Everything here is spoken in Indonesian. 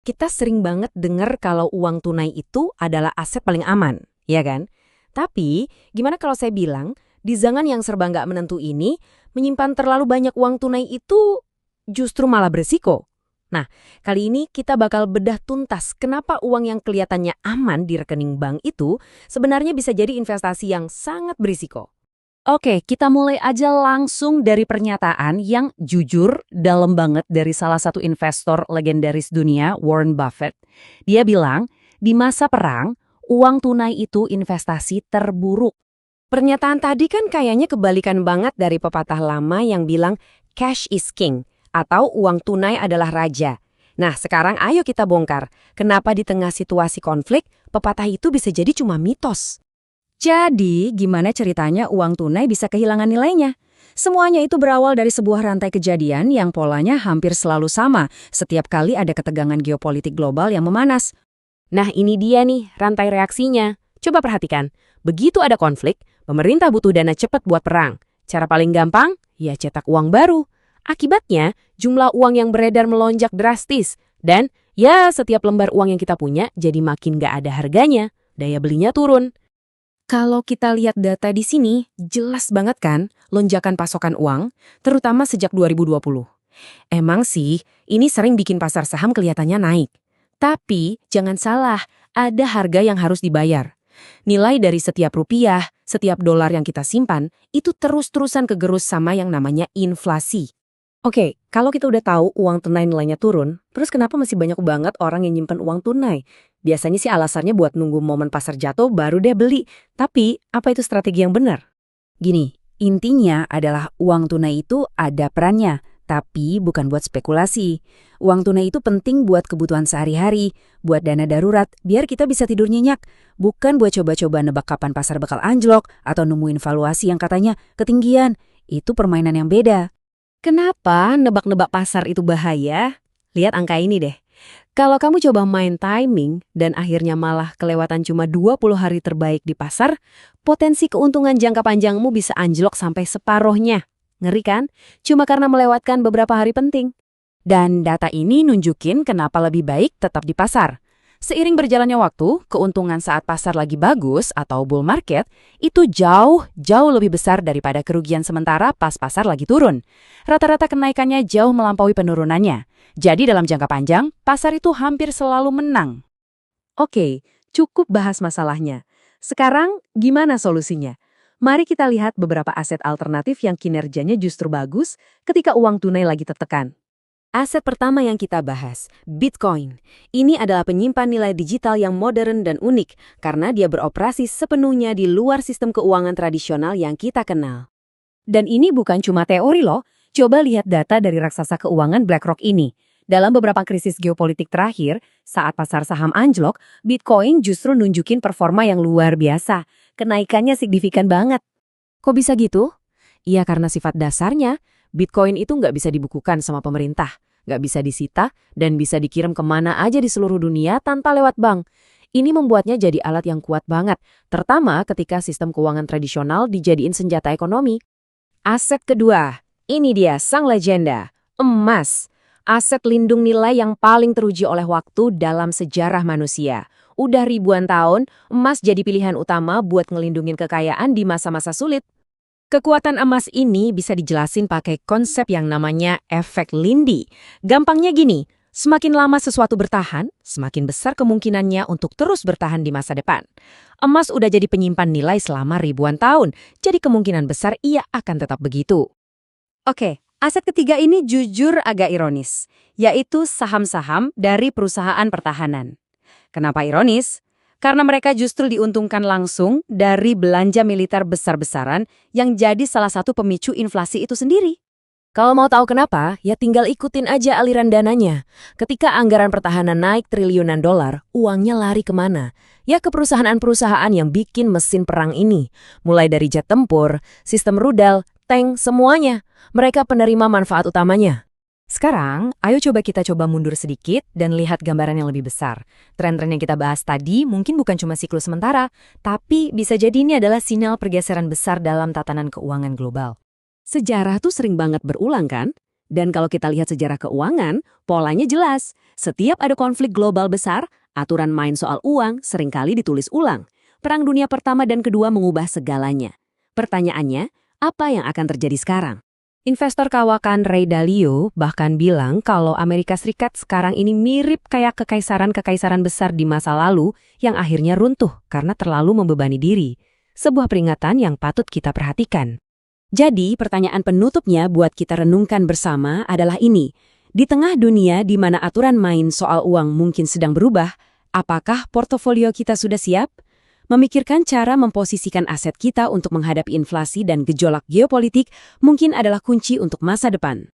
Kita sering banget dengar kalau uang tunai itu adalah aset paling aman, ya kan? Tapi, gimana kalau saya bilang, di zaman yang serba nggak menentu ini, menyimpan terlalu banyak uang tunai itu justru malah berisiko. Nah, kali ini kita bakal bedah tuntas kenapa uang yang kelihatannya aman di rekening bank itu sebenarnya bisa jadi investasi yang sangat berisiko. Oke, kita mulai aja langsung dari pernyataan yang jujur dalam banget dari salah satu investor legendaris dunia, Warren Buffett. Dia bilang, di masa perang, uang tunai itu investasi terburuk. Pernyataan tadi kan kayaknya kebalikan banget dari pepatah lama yang bilang cash is king atau uang tunai adalah raja. Nah, sekarang ayo kita bongkar kenapa di tengah situasi konflik pepatah itu bisa jadi cuma mitos. Jadi, gimana ceritanya uang tunai bisa kehilangan nilainya? Semuanya itu berawal dari sebuah rantai kejadian yang polanya hampir selalu sama setiap kali ada ketegangan geopolitik global yang memanas. Nah, ini dia nih rantai reaksinya. Coba perhatikan, begitu ada konflik, pemerintah butuh dana cepat buat perang. Cara paling gampang, ya cetak uang baru. Akibatnya, jumlah uang yang beredar melonjak drastis. Dan, ya setiap lembar uang yang kita punya jadi makin gak ada harganya. Daya belinya turun. Kalau kita lihat data di sini, jelas banget kan lonjakan pasokan uang, terutama sejak 2020. Emang sih, ini sering bikin pasar saham kelihatannya naik. Tapi, jangan salah, ada harga yang harus dibayar. Nilai dari setiap rupiah, setiap dolar yang kita simpan, itu terus-terusan kegerus sama yang namanya inflasi. Oke, kalau kita udah tahu uang tunai nilainya turun, terus kenapa masih banyak banget orang yang nyimpen uang tunai? Biasanya sih alasannya buat nunggu momen pasar jatuh baru deh beli. Tapi, apa itu strategi yang benar? Gini, intinya adalah uang tunai itu ada perannya, tapi bukan buat spekulasi. Uang tunai itu penting buat kebutuhan sehari-hari, buat dana darurat, biar kita bisa tidur nyenyak. Bukan buat coba-coba nebak kapan pasar bakal anjlok atau nemuin valuasi yang katanya ketinggian. Itu permainan yang beda. Kenapa nebak-nebak pasar itu bahaya? Lihat angka ini deh. Kalau kamu coba main timing dan akhirnya malah kelewatan cuma 20 hari terbaik di pasar, potensi keuntungan jangka panjangmu bisa anjlok sampai separohnya. Ngeri kan? Cuma karena melewatkan beberapa hari penting. Dan data ini nunjukin kenapa lebih baik tetap di pasar. Seiring berjalannya waktu, keuntungan saat pasar lagi bagus atau bull market itu jauh lebih besar daripada kerugian sementara pas pasar lagi turun. Rata-rata kenaikannya jauh melampaui penurunannya. Jadi dalam jangka panjang, pasar itu hampir selalu menang. Oke, cukup bahas masalahnya. Sekarang, gimana solusinya? Mari kita lihat beberapa aset alternatif yang kinerjanya justru bagus ketika uang tunai lagi tertekan. Aset pertama yang kita bahas, Bitcoin. Ini adalah penyimpan nilai digital yang modern dan unik karena dia beroperasi sepenuhnya di luar sistem keuangan tradisional yang kita kenal. Dan ini bukan cuma teori loh, coba lihat data dari raksasa keuangan BlackRock ini. Dalam beberapa krisis geopolitik terakhir, saat pasar saham anjlok, Bitcoin justru nunjukin performa yang luar biasa. Kenaikannya signifikan banget. Kok bisa gitu? Iya karena sifat dasarnya, Bitcoin itu nggak bisa dibukukan sama pemerintah, nggak bisa disita, dan bisa dikirim kemana aja di seluruh dunia tanpa lewat bank. Ini membuatnya jadi alat yang kuat banget, terutama ketika sistem keuangan tradisional dijadiin senjata ekonomi. Aset kedua, ini dia sang legenda, emas. Aset lindung nilai yang paling teruji oleh waktu dalam sejarah manusia. Udah ribuan tahun, emas jadi pilihan utama buat ngelindungin kekayaan di masa-masa sulit. Kekuatan emas ini bisa dijelasin pakai konsep yang namanya efek Lindy. Gampangnya gini, semakin lama sesuatu bertahan, semakin besar kemungkinannya untuk terus bertahan di masa depan. Emas udah jadi penyimpan nilai selama ribuan tahun, jadi kemungkinan besar ia akan tetap begitu. Oke, aset ketiga ini jujur agak ironis, yaitu saham-saham dari perusahaan pertahanan. Kenapa ironis? Karena mereka justru diuntungkan langsung dari belanja militer besar-besaran yang jadi salah satu pemicu inflasi itu sendiri. Kalau mau tahu kenapa, ya tinggal ikutin aja aliran dananya. Ketika anggaran pertahanan naik triliunan dolar, uangnya lari kemana? Ya ke perusahaan-perusahaan yang bikin mesin perang ini. Mulai dari jet tempur, sistem rudal, tank, semuanya. Mereka penerima manfaat utamanya. Sekarang, ayo kita coba mundur sedikit dan lihat gambaran yang lebih besar. Tren-tren yang kita bahas tadi mungkin bukan cuma siklus sementara, tapi bisa jadi ini adalah sinyal pergeseran besar dalam tatanan keuangan global. Sejarah tuh sering banget berulang kan? Dan kalau kita lihat sejarah keuangan, polanya jelas. Setiap ada konflik global besar, aturan main soal uang seringkali ditulis ulang. Perang Dunia Pertama dan Kedua mengubah segalanya. Pertanyaannya, apa yang akan terjadi sekarang? Investor kawakan Ray Dalio bahkan bilang kalau Amerika Serikat sekarang ini mirip kayak kekaisaran-kekaisaran besar di masa lalu yang akhirnya runtuh karena terlalu membebani diri. Sebuah peringatan yang patut kita perhatikan. Jadi, pertanyaan penutupnya buat kita renungkan bersama adalah ini. Di tengah dunia di mana aturan main soal uang mungkin sedang berubah, apakah portofolio kita sudah siap? Memikirkan cara memposisikan aset kita untuk menghadapi inflasi dan gejolak geopolitik mungkin adalah kunci untuk masa depan.